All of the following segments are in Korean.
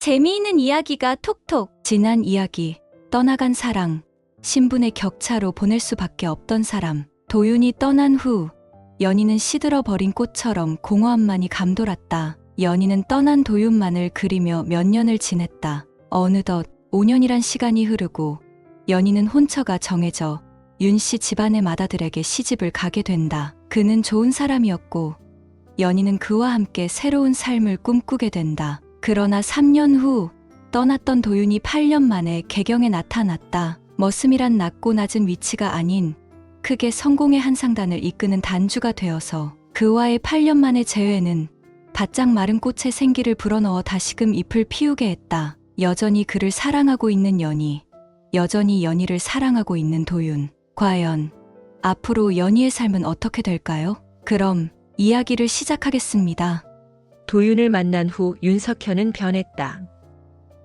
재미있는 이야기가 톡톡. 지난 이야기, 떠나간 사랑, 신분의 격차로 보낼 수밖에 없던 사람. 도윤이 떠난 후 연희는 시들어버린 꽃처럼 공허함만이 감돌았다. 연희는 떠난 도윤만을 그리며 몇 년을 지냈다. 어느덧 5년이란 시간이 흐르고 연희는 혼처가 정해져 윤씨 집안의 맏아들에게 시집을 가게 된다. 그는 좋은 사람이었고 연희는 그와 함께 새로운 삶을 꿈꾸게 된다. 그러나 3년 후 떠났던 도윤이 8년 만에 개경에 나타났다. 머슴이란 낮고 낮은 위치가 아닌 크게 성공의 한 상단을 이끄는 단주가 되어서 그와의 8년 만의 재회는 바짝 마른 꽃에 생기를 불어넣어 다시금 잎을 피우게 했다. 여전히 그를 사랑하고 있는 연희, 여전히 연희를 사랑하고 있는 도윤. 과연 앞으로 연희의 삶은 어떻게 될까요? 그럼 이야기를 시작하겠습니다. 도윤을 만난 후 윤석현은 변했다.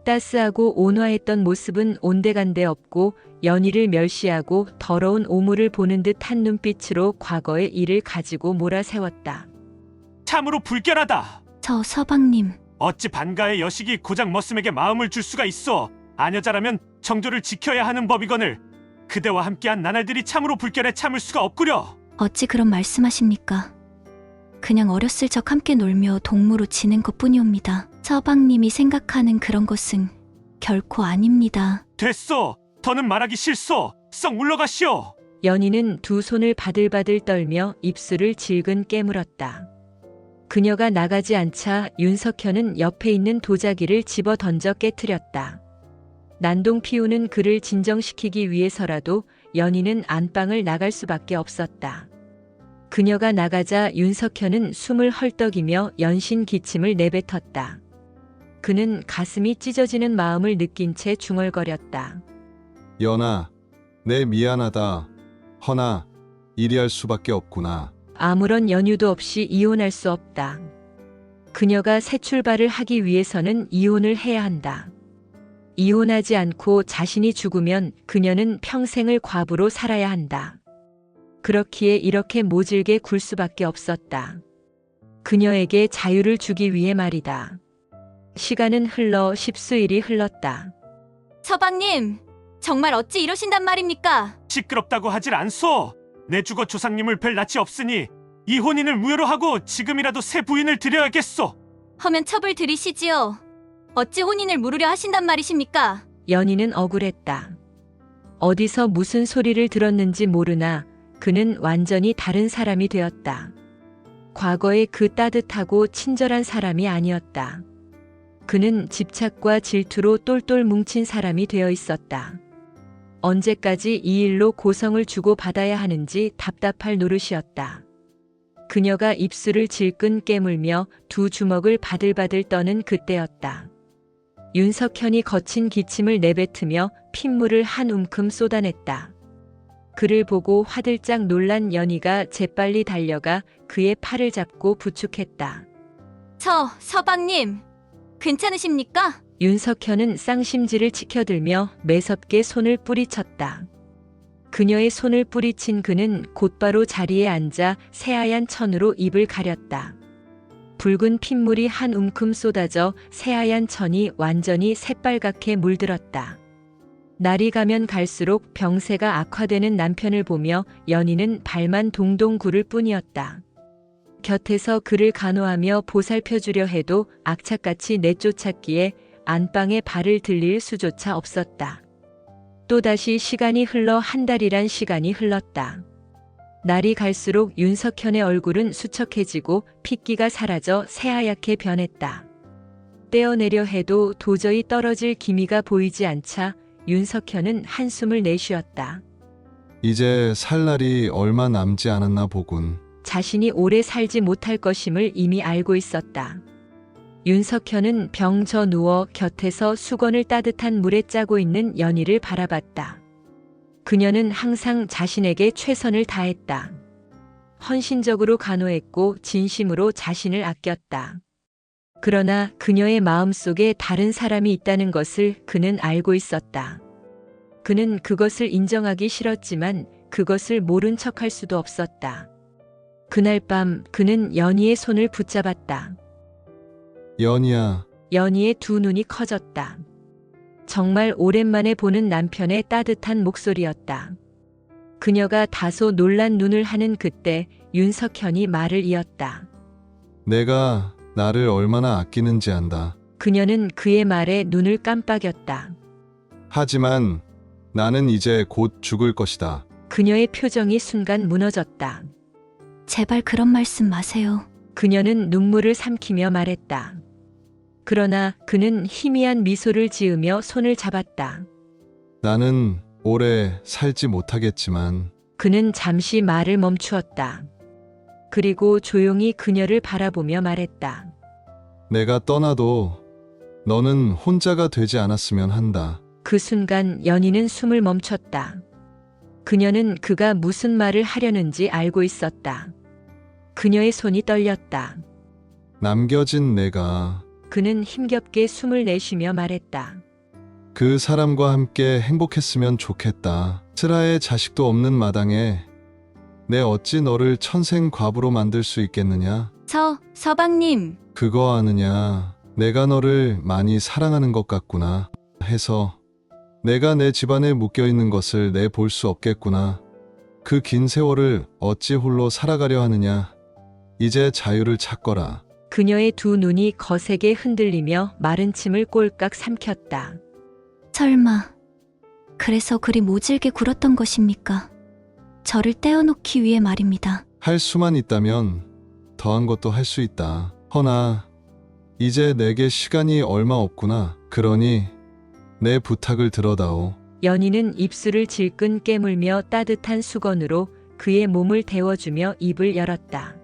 따스하고 온화했던 모습은 온데간데 없고 연희를 멸시하고 더러운 오물을 보는 듯한 눈빛으로 과거의 일을 가지고 몰아세웠다. 참으로 불결하다. 저 서방님, 어찌 반가의 여식이 고작 머슴에게 마음을 줄 수가 있어. 아녀자라면 정조를 지켜야 하는 법이거늘 그대와 함께한 나날들이 참으로 불결해 참을 수가 없구려. 어찌 그런 말씀하십니까? 그냥 어렸을 적 함께 놀며 동무로 지낸 것뿐이옵니다. 서방님이 생각하는 그런 것은 결코 아닙니다. 됐소. 더는 말하기 싫소. 썩 물러가시오. 연희는 두 손을 바들바들 떨며 입술을 질근 깨물었다. 그녀가 나가지 않자 윤석현은 옆에 있는 도자기를 집어 던져 깨트렸다. 난동 피우는 그를 진정시키기 위해서라도 연희는 안방을 나갈 수밖에 없었다. 그녀가 나가자 윤석현은 숨을 헐떡이며 연신 기침을 내뱉었다. 그는 가슴이 찢어지는 마음을 느낀 채 중얼거렸다. 연아, 내 미안하다. 허나 이리할 수밖에 없구나. 아무런 연유도 없이 이혼할 수 없다. 그녀가 새 출발을 하기 위해서는 이혼을 해야 한다. 이혼하지 않고 자신이 죽으면 그녀는 평생을 과부로 살아야 한다. 그렇기에 이렇게 모질게 굴 수밖에 없었다. 그녀에게 자유를 주기 위해 말이다. 시간은 흘러 십수일이 흘렀다. 서방님, 정말 어찌 이러신단 말입니까? 시끄럽다고 하질 않소. 내 주거 조상님을 뵐 낯이 없으니 이 혼인을 무효로 하고 지금이라도 새 부인을 드려야겠소. 허면 첩을 들이시지요. 어찌 혼인을 무르려 하신단 말이십니까? 연희는 억울했다. 어디서 무슨 소리를 들었는지 모르나 그는 완전히 다른 사람이 되었다. 과거의 그 따뜻하고 친절한 사람이 아니었다. 그는 집착과 질투로 똘똘 뭉친 사람이 되어 있었다. 언제까지 이 일로 고성을 주고 받아야 하는지 답답할 노릇이었다. 그녀가 입술을 질끈 깨물며 두 주먹을 바들바들 떠는 그때였다. 윤석현이 거친 기침을 내뱉으며 핏물을 한 움큼 쏟아냈다. 그를 보고 화들짝 놀란 연희가 재빨리 달려가 그의 팔을 잡고 부축했다. 서방님, 괜찮으십니까? 윤석현은 쌍심지를 치켜들며 매섭게 손을 뿌리쳤다. 그녀의 손을 뿌리친 그는 곧바로 자리에 앉아 새하얀 천으로 입을 가렸다. 붉은 핏물이 한 움큼 쏟아져 새하얀 천이 완전히 새빨갛게 물들었다. 날이 가면 갈수록 병세가 악화되는 남편을 보며 연희는 발만 동동 구를 뿐이었다. 곁에서 그를 간호하며 보살펴주려 해도 악착같이 내쫓았기에 안방에 발을 들릴 수조차 없었다. 또다시 시간이 흘러 한 달이란 시간이 흘렀다. 날이 갈수록 윤석현의 얼굴은 수척해지고 핏기가 사라져 새하얗게 변했다. 떼어내려 해도 도저히 떨어질 기미가 보이지 않자 윤석현은 한숨을 내쉬었다. 이제 살 날이 얼마 남지 않았나 보군. 자신이 오래 살지 못할 것임을 이미 알고 있었다. 윤석현은 병져 누워 곁에서 수건을 따뜻한 물에 짜고 있는 연희를 바라봤다. 그녀는 항상 자신에게 최선을 다했다. 헌신적으로 간호했고 진심으로 자신을 아꼈다. 그러나 그녀의 마음속에 다른 사람이 있다는 것을 그는 알고 있었다. 그는 그것을 인정하기 싫었지만 그것을 모른 척할 수도 없었다. 그날 밤 그는 연희의 손을 붙잡았다. 연희야, 연희의 두 눈이 커졌다. 정말 오랜만에 보는 남편의 따뜻한 목소리였다. 그녀가 다소 놀란 눈을 하는 그때 윤석현이 말을 이었다. 내가 나를 얼마나 아끼는지 안다. 그녀는 그의 말에 눈을 깜빡였다. 하지만 나는 이제 곧 죽을 것이다. 그녀의 표정이 순간 무너졌다. 제발 그런 말씀 마세요. 그녀는 눈물을 삼키며 말했다. 그러나 그는 희미한 미소를 지으며 손을 잡았다. 나는 오래 살지 못하겠지만 그는 잠시 말을 멈추었다. 그리고 조용히 그녀를 바라보며 말했다. 내가 떠나도 너는 혼자가 되지 않았으면 한다. 그 순간 연희는 숨을 멈췄다. 그녀는 그가 무슨 말을 하려는지 알고 있었다. 그녀의 손이 떨렸다. 남겨진 내가 그는 힘겹게 숨을 내쉬며 말했다. 그 사람과 함께 행복했으면 좋겠다. 슬아의 자식도 없는 마당에 내 어찌 너를 천생 과부로 만들 수 있겠느냐? 서방님. 그거 아느냐? 내가 너를 많이 사랑하는 것 같구나 해서 내가 내 집안에 묶여있는 것을 내 볼 수 없겠구나. 그 긴 세월을 어찌 홀로 살아가려 하느냐? 이제 자유를 찾거라. 그녀의 두 눈이 거세게 흔들리며 마른 침을 꼴깍 삼켰다. 설마 그래서 그리 모질게 굴었던 것입니까? 저를 떼어놓기 위해 말입니다. 할 수만 있다면 더한 것도 할 수 있다. 허나 이제 내게 시간이 얼마 없구나. 그러니 내 부탁을 들어다오. 연희는 입술을 질끈 깨물며 따뜻한 수건으로 그의 몸을 데워주며 입을 열었다.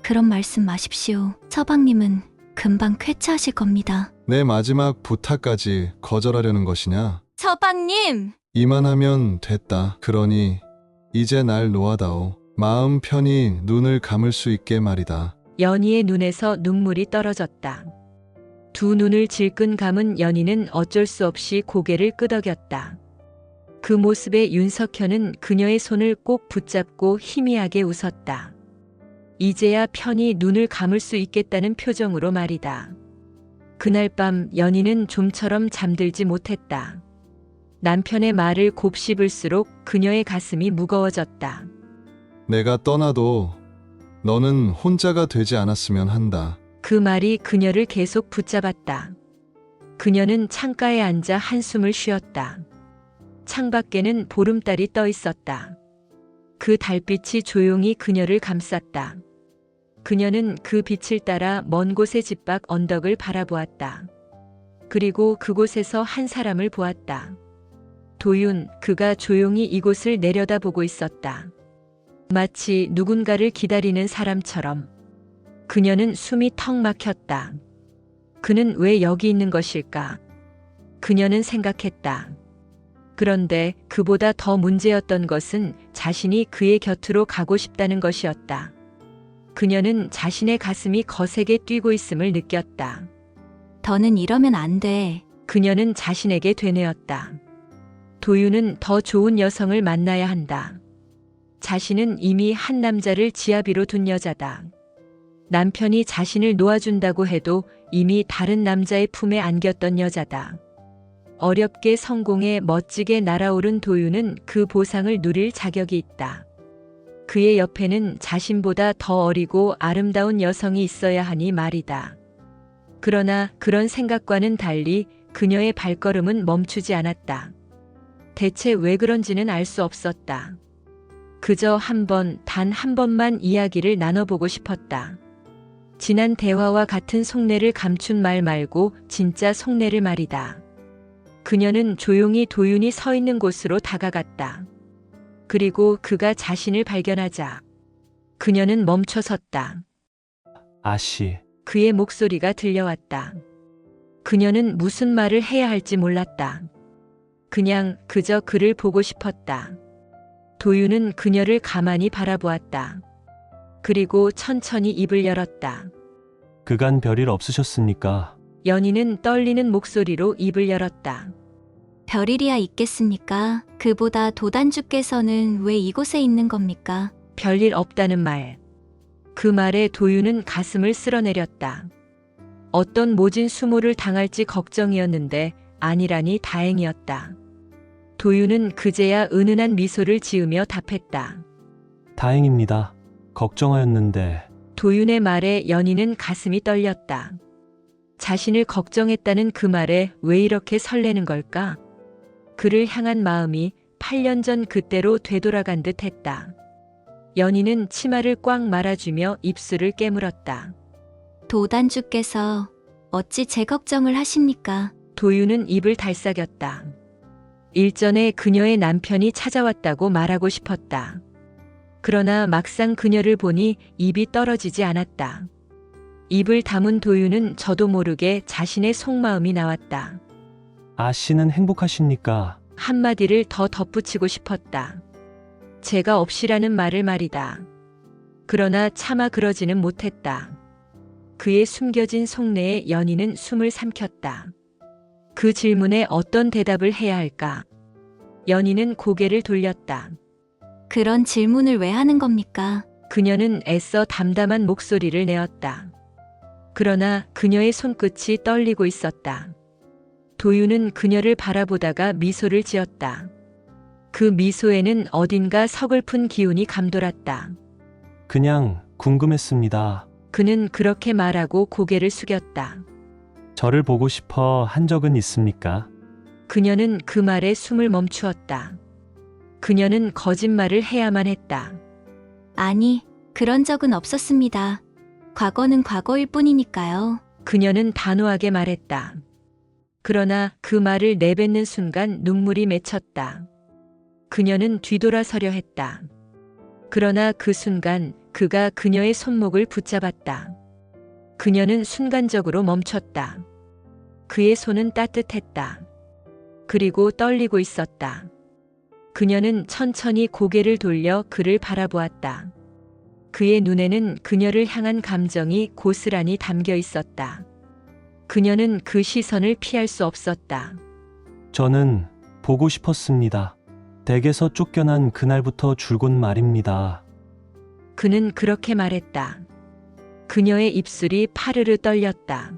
그런 말씀 마십시오. 서방님은 금방 쾌차하실 겁니다. 내 마지막 부탁까지 거절하려는 것이냐? 서방님! 이만하면 됐다. 그러니 이제 날 놓아다오. 마음 편히 눈을 감을 수 있게 말이다. 연희의 눈에서 눈물이 떨어졌다. 두 눈을 질끈 감은 연희는 어쩔 수 없이 고개를 끄덕였다. 그 모습에 윤석현은 그녀의 손을 꼭 붙잡고 희미하게 웃었다. 이제야 편히 눈을 감을 수 있겠다는 표정으로 말이다. 그날 밤 연희는 좀처럼 잠들지 못했다. 남편의 말을 곱씹을수록 그녀의 가슴이 무거워졌다. 내가 떠나도 너는 혼자가 되지 않았으면 한다. 그 말이 그녀를 계속 붙잡았다. 그녀는 창가에 앉아 한숨을 쉬었다. 창밖에는 보름달이 떠 있었다. 그 달빛이 조용히 그녀를 감쌌다. 그녀는 그 빛을 따라 먼 곳의 집 밖 언덕을 바라보았다. 그리고 그곳에서 한 사람을 보았다. 도윤, 그가 조용히 이곳을 내려다보고 있었다. 마치 누군가를 기다리는 사람처럼. 그녀는 숨이 턱 막혔다. 그는 왜 여기 있는 것일까? 그녀는 생각했다. 그런데 그보다 더 문제였던 것은 자신이 그의 곁으로 가고 싶다는 것이었다. 그녀는 자신의 가슴이 거세게 뛰고 있음을 느꼈다. 더는 이러면 안 돼. 그녀는 자신에게 되뇌었다. 도윤은 더 좋은 여성을 만나야 한다. 자신은 이미 한 남자를 지아비로 둔 여자다. 남편이 자신을 놓아준다고 해도 이미 다른 남자의 품에 안겼던 여자다. 어렵게 성공해 멋지게 날아오른 도윤은 그 보상을 누릴 자격이 있다. 그의 옆에는 자신보다 더 어리고 아름다운 여성이 있어야 하니 말이다. 그러나 그런 생각과는 달리 그녀의 발걸음은 멈추지 않았다. 대체 왜 그런지는 알 수 없었다. 그저 단 한 번만 이야기를 나눠보고 싶었다. 지난 대화와 같은 속내를 감춘 말 말고 진짜 속내를 말이다. 그녀는 조용히 도윤이 서 있는 곳으로 다가갔다. 그리고 그가 자신을 발견하자 그녀는 멈춰섰다. 아씨, 그의 목소리가 들려왔다. 그녀는 무슨 말을 해야 할지 몰랐다. 그냥 그저 그를 보고 싶었다. 도윤은 그녀를 가만히 바라보았다. 그리고 천천히 입을 열었다. 그간 별일 없으셨습니까? 연희는 떨리는 목소리로 입을 열었다. 별일이야 있겠습니까? 그보다 도단주께서는 왜 이곳에 있는 겁니까? 별일 없다는 말. 그 말에 도윤은 가슴을 쓸어내렸다. 어떤 모진 수모를 당할지 걱정이었는데 아니라니 다행이었다. 도윤은 그제야 은은한 미소를 지으며 답했다. 다행입니다. 걱정하였는데 도윤의 말에 연희는 가슴이 떨렸다. 자신을 걱정했다는 그 말에 왜 이렇게 설레는 걸까? 그를 향한 마음이 8년 전 그때로 되돌아간 듯 했다. 연희는 치마를 꽉 말아주며 입술을 깨물었다. 도단주께서 어찌 제 걱정을 하십니까? 도윤은 입을 달싹였다. 일전에 그녀의 남편이 찾아왔다고 말하고 싶었다. 그러나 막상 그녀를 보니 입이 떨어지지 않았다. 입을 다문 도윤은 저도 모르게 자신의 속마음이 나왔다. 아씨는 행복하십니까? 한마디를 더 덧붙이고 싶었다. 제가 없이라는 말을 말이다. 그러나 차마 그러지는 못했다. 그의 숨겨진 속내에 연희는 숨을 삼켰다. 그 질문에 어떤 대답을 해야 할까? 연희는 고개를 돌렸다. 그런 질문을 왜 하는 겁니까? 그녀는 애써 담담한 목소리를 내었다. 그러나 그녀의 손끝이 떨리고 있었다. 도윤은 그녀를 바라보다가 미소를 지었다. 그 미소에는 어딘가 서글픈 기운이 감돌았다. 그냥 궁금했습니다. 그는 그렇게 말하고 고개를 숙였다. 저를 보고 싶어 한 적은 있습니까? 그녀는 그 말에 숨을 멈추었다. 그녀는 거짓말을 해야만 했다. 아니, 그런 적은 없었습니다. 과거는 과거일 뿐이니까요. 그녀는 단호하게 말했다. 그러나 그 말을 내뱉는 순간 눈물이 맺혔다. 그녀는 뒤돌아서려 했다. 그러나 그 순간 그가 그녀의 손목을 붙잡았다. 그녀는 순간적으로 멈췄다. 그의 손은 따뜻했다. 그리고 떨리고 있었다. 그녀는 천천히 고개를 돌려 그를 바라보았다. 그의 눈에는 그녀를 향한 감정이 고스란히 담겨 있었다. 그녀는 그 시선을 피할 수 없었다. 저는 보고 싶었습니다. 댁에서 쫓겨난 그날부터 줄곧 말입니다. 그는 그렇게 말했다. 그녀의 입술이 파르르 떨렸다.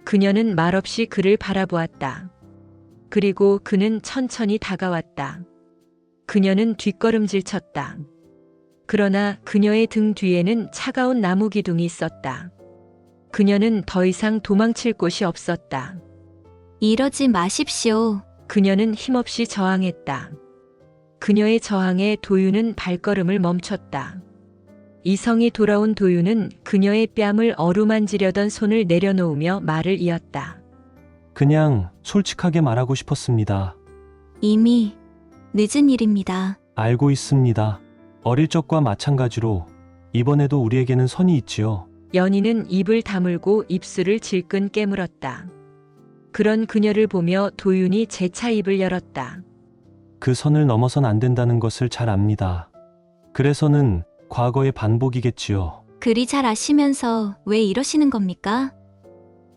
그녀는 말없이 그를 바라보았다. 그리고 그는 천천히 다가왔다. 그녀는 뒷걸음질 쳤다. 그러나 그녀의 등 뒤에는 차가운 나무 기둥이 있었다. 그녀는 더 이상 도망칠 곳이 없었다. 이러지 마십시오. 그녀는 힘없이 저항했다. 그녀의 저항에 도윤은 발걸음을 멈췄다. 이성이 돌아온 도윤은 그녀의 뺨을 어루만지려던 손을 내려놓으며 말을 이었다. 그냥 솔직하게 말하고 싶었습니다. 이미 늦은 일입니다. 알고 있습니다. 어릴 적과 마찬가지로 이번에도 우리에게는 선이 있지요. 연희는 입을 다물고 입술을 질끈 깨물었다. 그런 그녀를 보며 도윤이 재차 입을 열었다. 그 선을 넘어선 안 된다는 것을 잘 압니다. 그래서는 과거의 반복이겠지요. 그리 잘 아시면서 왜 이러시는 겁니까?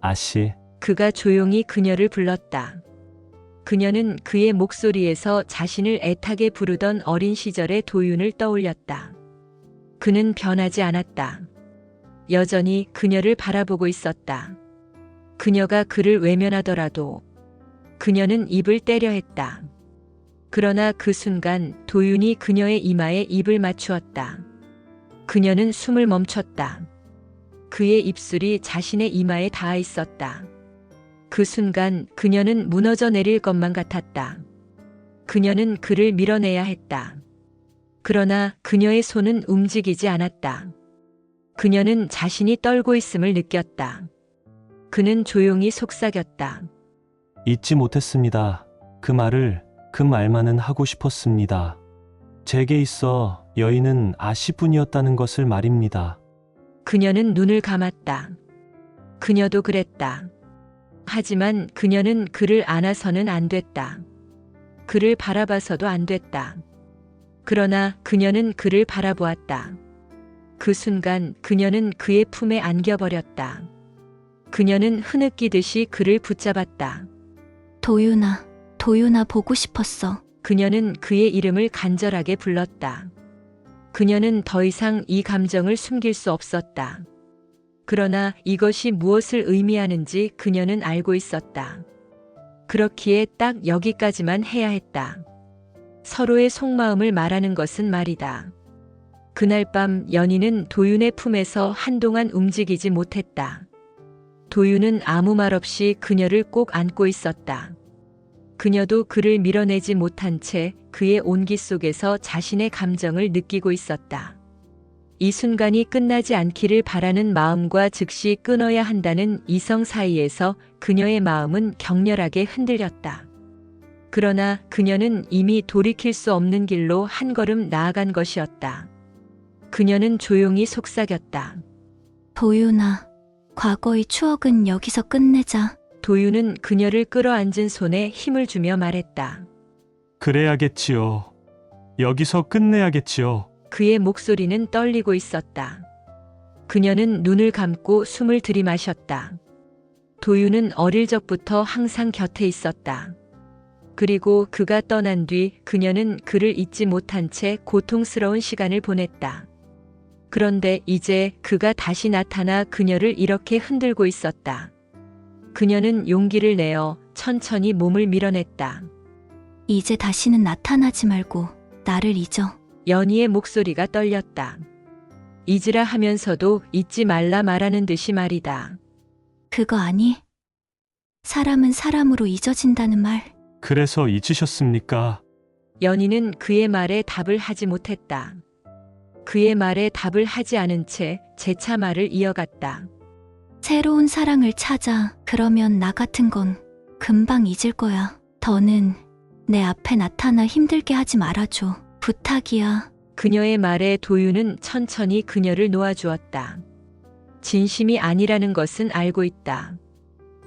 아씨, 그가 조용히 그녀를 불렀다. 그녀는 그의 목소리에서 자신을 애타게 부르던 어린 시절의 도윤을 떠올렸다. 그는 변하지 않았다. 여전히 그녀를 바라보고 있었다. 그녀가 그를 외면하더라도 그녀는 입을 떼려 했다. 그러나 그 순간 도윤이 그녀의 이마에 입을 맞추었다. 그녀는 숨을 멈췄다. 그의 입술이 자신의 이마에 닿아 있었다. 그 순간 그녀는 무너져 내릴 것만 같았다. 그녀는 그를 밀어내야 했다. 그러나 그녀의 손은 움직이지 않았다. 그녀는 자신이 떨고 있음을 느꼈다. 그는 조용히 속삭였다. 잊지 못했습니다. 그 말만은 하고 싶었습니다. 제게 있어 여인은 아씨뿐이었다는 것을 말입니다. 그녀는 눈을 감았다. 그녀도 그랬다. 하지만 그녀는 그를 안아서는 안 됐다. 그를 바라봐서도 안 됐다. 그러나 그녀는 그를 바라보았다. 그 순간 그녀는 그의 품에 안겨버렸다. 그녀는 흐느끼듯이 그를 붙잡았다. 도윤아, 도윤아 보고 싶었어. 그녀는 그의 이름을 간절하게 불렀다. 그녀는 더 이상 이 감정을 숨길 수 없었다. 그러나 이것이 무엇을 의미하는지 그녀는 알고 있었다. 그렇기에 딱 여기까지만 해야 했다. 서로의 속마음을 말하는 것은 말이다. 그날 밤 연희는 도윤의 품에서 한동안 움직이지 못했다. 도윤은 아무 말 없이 그녀를 꼭 안고 있었다. 그녀도 그를 밀어내지 못한 채 그의 온기 속에서 자신의 감정을 느끼고 있었다. 이 순간이 끝나지 않기를 바라는 마음과 즉시 끊어야 한다는 이성 사이에서 그녀의 마음은 격렬하게 흔들렸다. 그러나 그녀는 이미 돌이킬 수 없는 길로 한 걸음 나아간 것이었다. 그녀는 조용히 속삭였다. 도윤아, 과거의 추억은 여기서 끝내자. 도윤은 그녀를 끌어안은 손에 힘을 주며 말했다. 그래야겠지요. 여기서 끝내야겠지요. 그의 목소리는 떨리고 있었다. 그녀는 눈을 감고 숨을 들이마셨다. 도윤은 어릴 적부터 항상 곁에 있었다. 그리고 그가 떠난 뒤 그녀는 그를 잊지 못한 채 고통스러운 시간을 보냈다. 그런데 이제 그가 다시 나타나 그녀를 이렇게 흔들고 있었다. 그녀는 용기를 내어 천천히 몸을 밀어냈다. 이제 다시는 나타나지 말고 나를 잊어. 연희의 목소리가 떨렸다. 잊으라 하면서도 잊지 말라 말하는 듯이 말이다. 그거 아니? 사람은 사람으로 잊어진다는 말. 그래서 잊으셨습니까? 연희는 그의 말에 답을 하지 못했다. 그의 말에 답을 하지 않은 채 재차 말을 이어갔다. 새로운 사랑을 찾아. 그러면 나 같은 건 금방 잊을 거야. 더는 내 앞에 나타나 힘들게 하지 말아줘. 부탁이야. 그녀의 말에 도윤은 천천히 그녀를 놓아주었다. 진심이 아니라는 것은 알고 있다.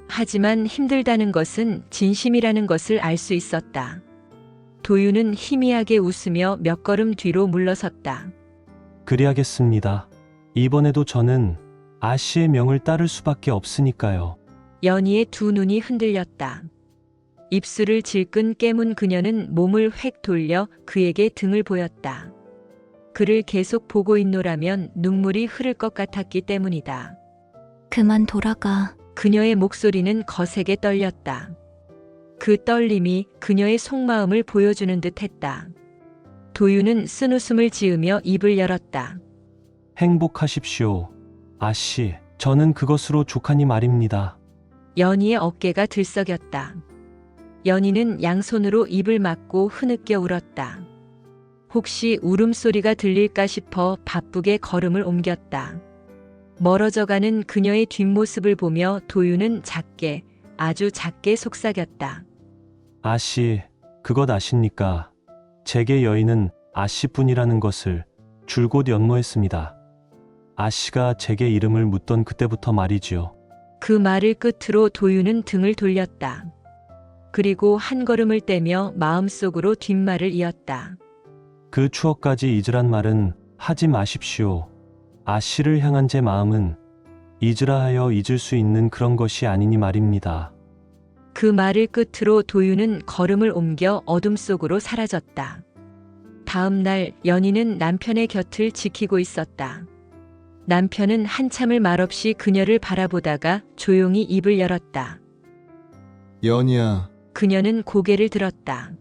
하지만 힘들다는 것은 진심이라는 것을 알 수 있었다. 도윤은 희미하게 웃으며 몇 걸음 뒤로 물러섰다. 그리하겠습니다. 이번에도 저는 아씨의 명을 따를 수밖에 없으니까요. 연희의 두 눈이 흔들렸다. 입술을 질끈 깨문 그녀는 몸을 획 돌려 그에게 등을 보였다. 그를 계속 보고 있노라면 눈물이 흐를 것 같았기 때문이다. 그만 돌아가. 그녀의 목소리는 거세게 떨렸다. 그 떨림이 그녀의 속마음을 보여주는 듯 했다. 도윤은 쓴웃음을 지으며 입을 열었다. 행복하십시오. 아씨, 저는 그것으로 족하니 말입니다. 연희의 어깨가 들썩였다. 연희는 양손으로 입을 막고 흐느껴 울었다. 혹시 울음소리가 들릴까 싶어 바쁘게 걸음을 옮겼다. 멀어져가는 그녀의 뒷모습을 보며 도윤은 작게, 아주 작게 속삭였다. 아씨, 그것 아십니까? 제게 여인은 아씨뿐이라는 것을 줄곧 연모했습니다. 아씨가 제게 이름을 묻던 그때부터 말이지요. 그 말을 끝으로 도윤은 등을 돌렸다. 그리고 한 걸음을 떼며 마음속으로 뒷말을 이었다. 그 추억까지 잊으란 말은 하지 마십시오. 아씨를 향한 제 마음은 잊으라 하여 잊을 수 있는 그런 것이 아니니 말입니다. 그 말을 끝으로 도윤은 걸음을 옮겨 어둠 속으로 사라졌다. 다음 날 연희는 남편의 곁을 지키고 있었다. 남편은 한참을 말없이 그녀를 바라보다가 조용히 입을 열었다. 연희야, 그녀는 고개를 들었다.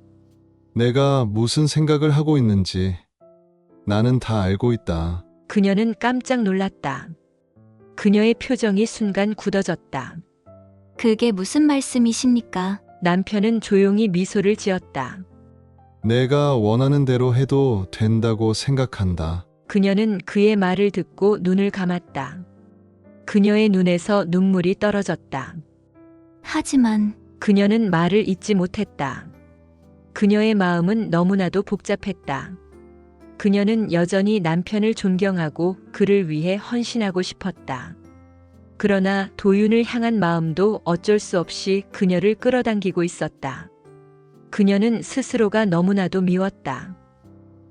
내가 무슨 생각을 하고 있는지 나는 다 알고 있다. 그녀는 깜짝 놀랐다. 그녀의 표정이 순간 굳어졌다. 그게 무슨 말씀이십니까? 남편은 조용히 미소를 지었다. 내가 원하는 대로 해도 된다고 생각한다. 그녀는 그의 말을 듣고 눈을 감았다. 그녀의 눈에서 눈물이 떨어졌다. 하지만 그녀는 말을 잇지 못했다. 그녀의 마음은 너무나도 복잡했다. 그녀는 여전히 남편을 존경하고 그를 위해 헌신하고 싶었다. 그러나 도윤을 향한 마음도 어쩔 수 없이 그녀를 끌어당기고 있었다. 그녀는 스스로가 너무나도 미웠다.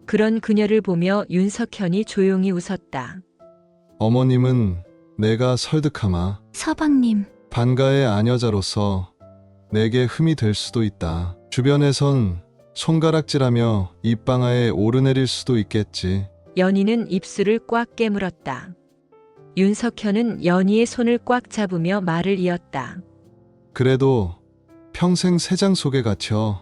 그런 그녀를 보며 윤석현이 조용히 웃었다. 어머님은 내가 설득하마. 서방님, 반가의 아녀자로서 내게 흠이 될 수도 있다. 주변에선 손가락질하며 입방아에 오르내릴 수도 있겠지. 연희는 입술을 꽉 깨물었다. 윤석현은 연희의 손을 꽉 잡으며 말을 이었다. 그래도 평생 새장 속에 갇혀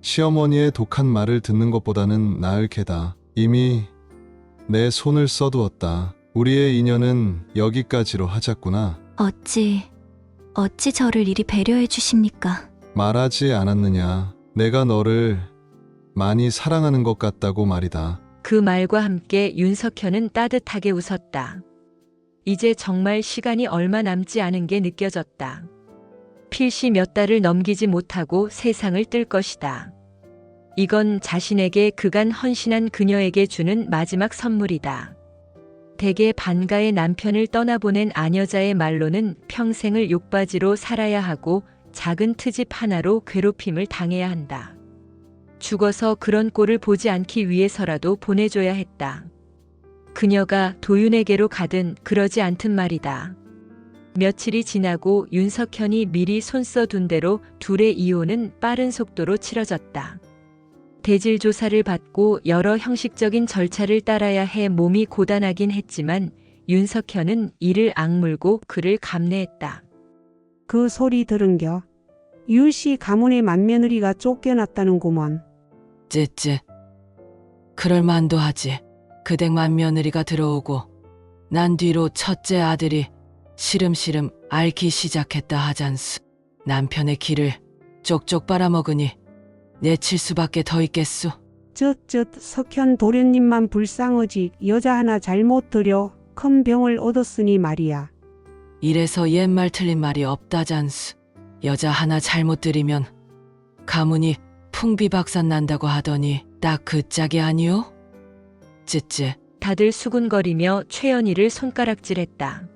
시어머니의 독한 말을 듣는 것보다는 나을 게다. 이미 내 손을 써두었다. 우리의 인연은 여기까지로 하자꾸나. 어찌 저를 이리 배려해 주십니까? 말하지 않았느냐. 내가 너를 많이 사랑하는 것 같다고 말이다. 그 말과 함께 윤석현은 따뜻하게 웃었다. 이제 정말 시간이 얼마 남지 않은 게 느껴졌다. 필시 몇 달을 넘기지 못하고 세상을 뜰 것이다. 이건 자신에게 그간 헌신한 그녀에게 주는 마지막 선물이다. 대개 반가의 남편을 떠나보낸 아녀자의 말로는 평생을 욕바지로 살아야 하고 작은 트집 하나로 괴롭힘을 당해야 한다. 죽어서 그런 꼴을 보지 않기 위해서라도 보내줘야 했다. 그녀가 도윤에게로 가든 그러지 않든 말이다. 며칠이 지나고 윤석현이 미리 손써둔 대로 둘의 이혼은 빠른 속도로 치러졌다. 대질 조사를 받고 여러 형식적인 절차를 따라야 해 몸이 고단하긴 했지만 윤석현은 이를 악물고 그를 감내했다. 그 소리 들은겨? 윤씨 가문의 맏며느리가 쫓겨났다는구먼. 쯔쯔. 그럴만도 하지. 그댁 맏며느리가 들어오고 난 뒤로 첫째 아들이 시름시름 앓기 시작했다 하잔스. 남편의 기를 쪽쪽 빨아먹으니 내칠 수밖에 더 있겠소. 석현 도련님만 불쌍하지 여자 하나 잘못 들여 큰 병을 얻었으니 말이야. 이래서 옛말 틀린 말이 없다잔스. 여자 하나 잘못 들이면 가문이 풍비박산 난다고 하더니 딱 그 짝이 아니오? 쯔쯔. 다들 수군거리며 최연희를 손가락질했다.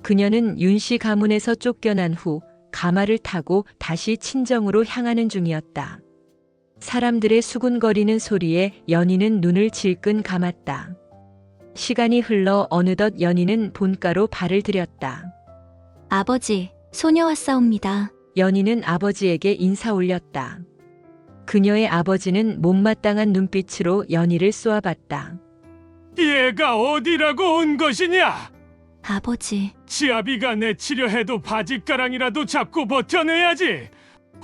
그녀는 윤씨 가문에서 쫓겨난 후 가마를 타고 다시 친정으로 향하는 중이었다. 사람들의 수군거리는 소리에 연희는 눈을 질끈 감았다. 시간이 흘러 어느덧 연희는 본가로 발을 들였다. 아버지, 소녀 왔사옵니다. 연희는 아버지에게 인사 올렸다. 그녀의 아버지는 못마땅한 눈빛으로 연희를 쏘아봤다. 얘가 어디라고 온 것이냐? 아버지, 지아비가 내 치료해도 바짓가랑이라도 잡고 버텨내야지.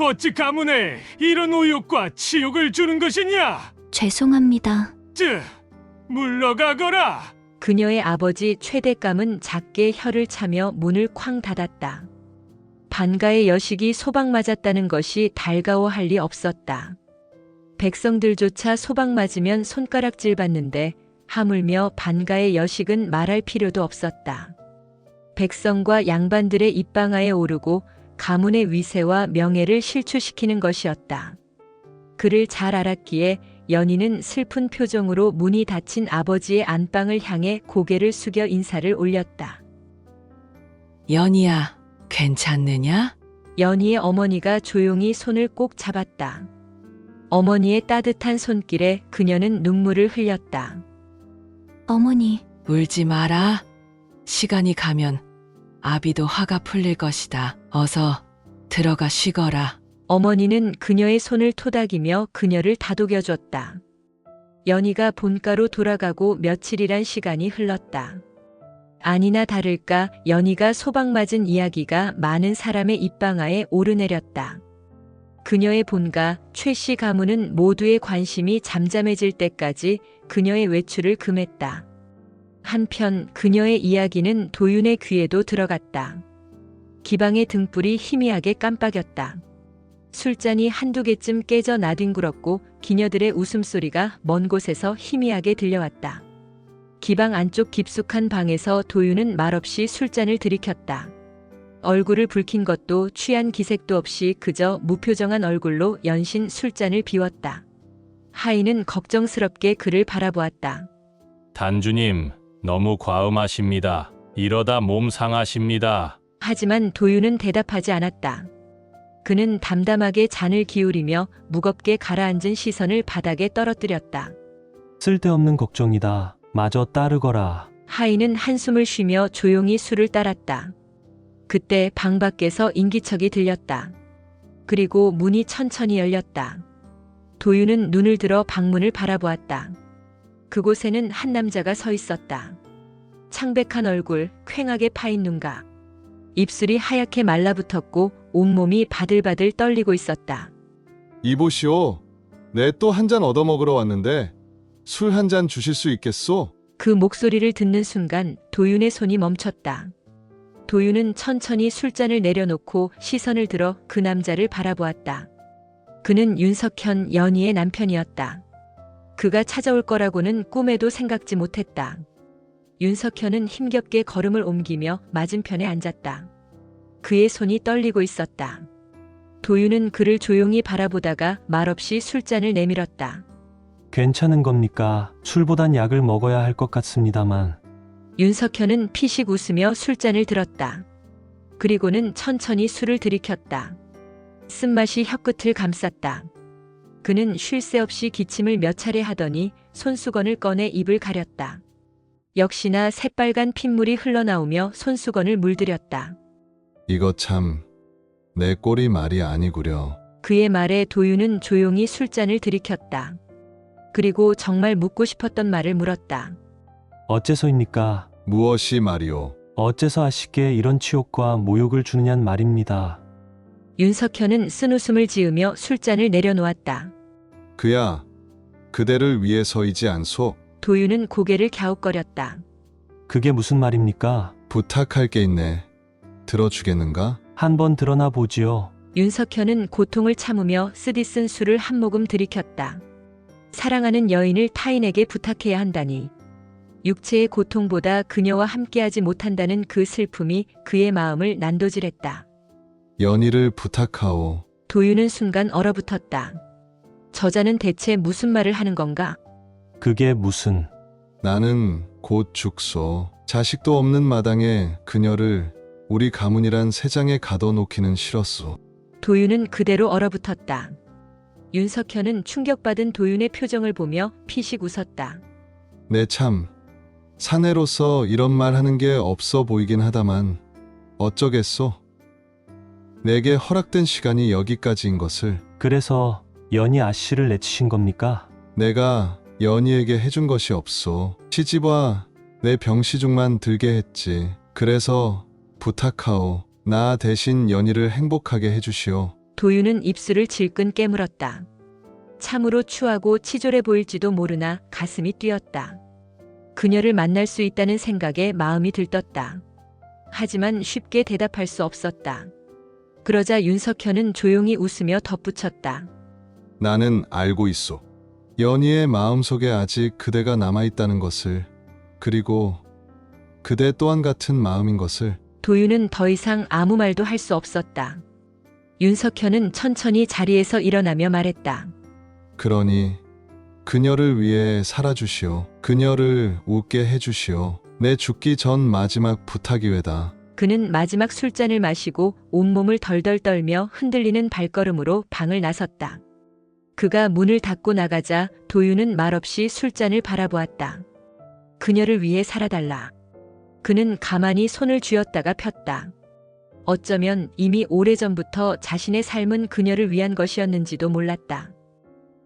어찌 가문에 이런 우욕과 치욕을 주는 것이냐? 죄송합니다. 물러가거라. 그녀의 아버지 최대감은 작게 혀를 차며 문을 쾅 닫았다. 반가의 여식이 소방 맞았다는 것이 달가워할 리 없었다. 백성들조차 소방 맞으면 손가락질 받는데 하물며 반가의 여식은 말할 필요도 없었다. 백성과 양반들의 입방아에 오르고 가문의 위세와 명예를 실추시키는 것이었다. 그를 잘 알았기에 연희는 슬픈 표정으로 문이 닫힌 아버지의 안방을 향해 고개를 숙여 인사를 올렸다. 연희야, 괜찮느냐? 연희의 어머니가 조용히 손을 꼭 잡았다. 어머니의 따뜻한 손길에 그녀는 눈물을 흘렸다. 어머니, 울지 마라. 시간이 가면 아비도 화가 풀릴 것이다. 어서 들어가 쉬거라. 어머니는 그녀의 손을 토닥이며 그녀를 다독여줬다. 연희가 본가로 돌아가고 며칠이란 시간이 흘렀다. 아니나 다를까 연희가 소방맞은 이야기가 많은 사람의 입방아에 오르내렸다. 그녀의 본가 최씨 가문은 모두의 관심이 잠잠해질 때까지 그녀의 외출을 금했다. 한편 그녀의 이야기는 도윤의 귀에도 들어갔다. 기방의 등불이 희미하게 깜빡였다. 술잔이 한두 개쯤 깨져 나뒹굴었고 기녀들의 웃음소리가 먼 곳에서 희미하게 들려왔다. 기방 안쪽 깊숙한 방에서 도윤은 말없이 술잔을 들이켰다. 얼굴을 붉힌 것도 취한 기색도 없이 그저 무표정한 얼굴로 연신 술잔을 비웠다. 하인은 걱정스럽게 그를 바라보았다. 단주님, 너무 과음하십니다. 이러다 몸 상하십니다. 하지만 도윤은 대답하지 않았다. 그는 담담하게 잔을 기울이며 무겁게 가라앉은 시선을 바닥에 떨어뜨렸다. 쓸데없는 걱정이다. 마저 따르거라. 하인은 한숨을 쉬며 조용히 술을 따랐다. 그때 방 밖에서 인기척이 들렸다. 그리고 문이 천천히 열렸다. 도윤은 눈을 들어 방문을 바라보았다. 그곳에는 한 남자가 서 있었다. 창백한 얼굴, 퀭하게 파인 눈가. 입술이 하얗게 말라붙었고 온몸이 바들바들 떨리고 있었다. 이보시오. 내 또 한 잔 얻어먹으러 왔는데 술 한 잔 주실 수 있겠소? 그 목소리를 듣는 순간 도윤의 손이 멈췄다. 도윤은 천천히 술잔을 내려놓고 시선을 들어 그 남자를 바라보았다. 그는 윤석현 연희의 남편이었다. 그가 찾아올 거라고는 꿈에도 생각지 못했다. 윤석현은 힘겹게 걸음을 옮기며 맞은편에 앉았다. 그의 손이 떨리고 있었다. 도윤은 그를 조용히 바라보다가 말없이 술잔을 내밀었다. 괜찮은 겁니까? 술보단 약을 먹어야 할 것 같습니다만. 윤석현은 피식 웃으며 술잔을 들었다. 그리고는 천천히 술을 들이켰다. 쓴맛이 혀끝을 감쌌다. 그는 쉴 새 없이 기침을 몇 차례 하더니 손수건을 꺼내 입을 가렸다. 역시나 새빨간 핏물이 흘러나오며 손수건을 물들였다. 이거 참 내 꼴이 말이 아니구려. 그의 말에 도윤은 조용히 술잔을 들이켰다. 그리고 정말 묻고 싶었던 말을 물었다. 어째서입니까? 무엇이 말이오? 어째서 아씨께 이런 치욕과 모욕을 주느냔 말입니다. 윤석현은 쓴웃음을 지으며 술잔을 내려놓았다. 그야 그대를 위해서이지 않소. 도윤은 고개를 갸웃거렸다. 그게 무슨 말입니까? 부탁할 게 있네. 들어주겠는가? 한번 드러나 보지요. 윤석현은 고통을 참으며 쓰디쓴 술을 한 모금 들이켰다. 사랑하는 여인을 타인에게 부탁해야 한다니. 육체의 고통보다 그녀와 함께하지 못한다는 그 슬픔이 그의 마음을 난도질했다. 연희를 부탁하오. 도윤은 순간 얼어붙었다. 저자는 대체 무슨 말을 하는 건가? 그게 무슨... 나는 곧 죽소. 자식도 없는 마당에 그녀를 우리 가문이란 새장에 가둬놓기는 싫었소. 도윤은 그대로 얼어붙었다. 윤석현은 충격받은 도윤의 표정을 보며 피식 웃었다. 내 참 사내로서 이런 말 하는 게 없어 보이긴 하다만 어쩌겠소. 내게 허락된 시간이 여기까지인 것을. 그래서 연희 아씨를 내치신 겁니까? 내가 연희에게 해준 것이 없소. 시집와 내 병시중만 들게 했지. 그래서 부탁하오. 나 대신 연희를 행복하게 해주시오. 도윤은 입술을 질끈 깨물었다. 참으로 추하고 치졸해 보일지도 모르나 가슴이 뛰었다. 그녀를 만날 수 있다는 생각에 마음이 들떴다. 하지만 쉽게 대답할 수 없었다. 그러자 윤석현은 조용히 웃으며 덧붙였다. 나는 알고 있소. 연희의 마음속에 아직 그대가 남아있다는 것을. 그리고 그대 또한 같은 마음인 것을. 도윤은 더 이상 아무 말도 할 수 없었다. 윤석현은 천천히 자리에서 일어나며 말했다. 그러니 그녀를 위해 살아주시오. 그녀를 웃게 해주시오. 내 죽기 전 마지막 부탁이외다. 그는 마지막 술잔을 마시고 온몸을 덜덜 떨며 흔들리는 발걸음으로 방을 나섰다. 그가 문을 닫고 나가자 도윤은 말없이 술잔을 바라보았다. 그녀를 위해 살아달라. 그는 가만히 손을 쥐었다가 폈다. 어쩌면 이미 오래전부터 자신의 삶은 그녀를 위한 것이었는지도 몰랐다.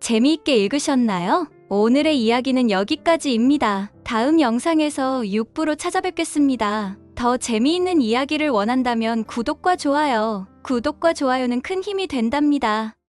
재미있게 읽으셨나요? 오늘의 이야기는 여기까지입니다. 다음 영상에서 6부로 찾아뵙겠습니다. 더 재미있는 이야기를 원한다면 구독과 좋아요. 구독과 좋아요는 큰 힘이 된답니다.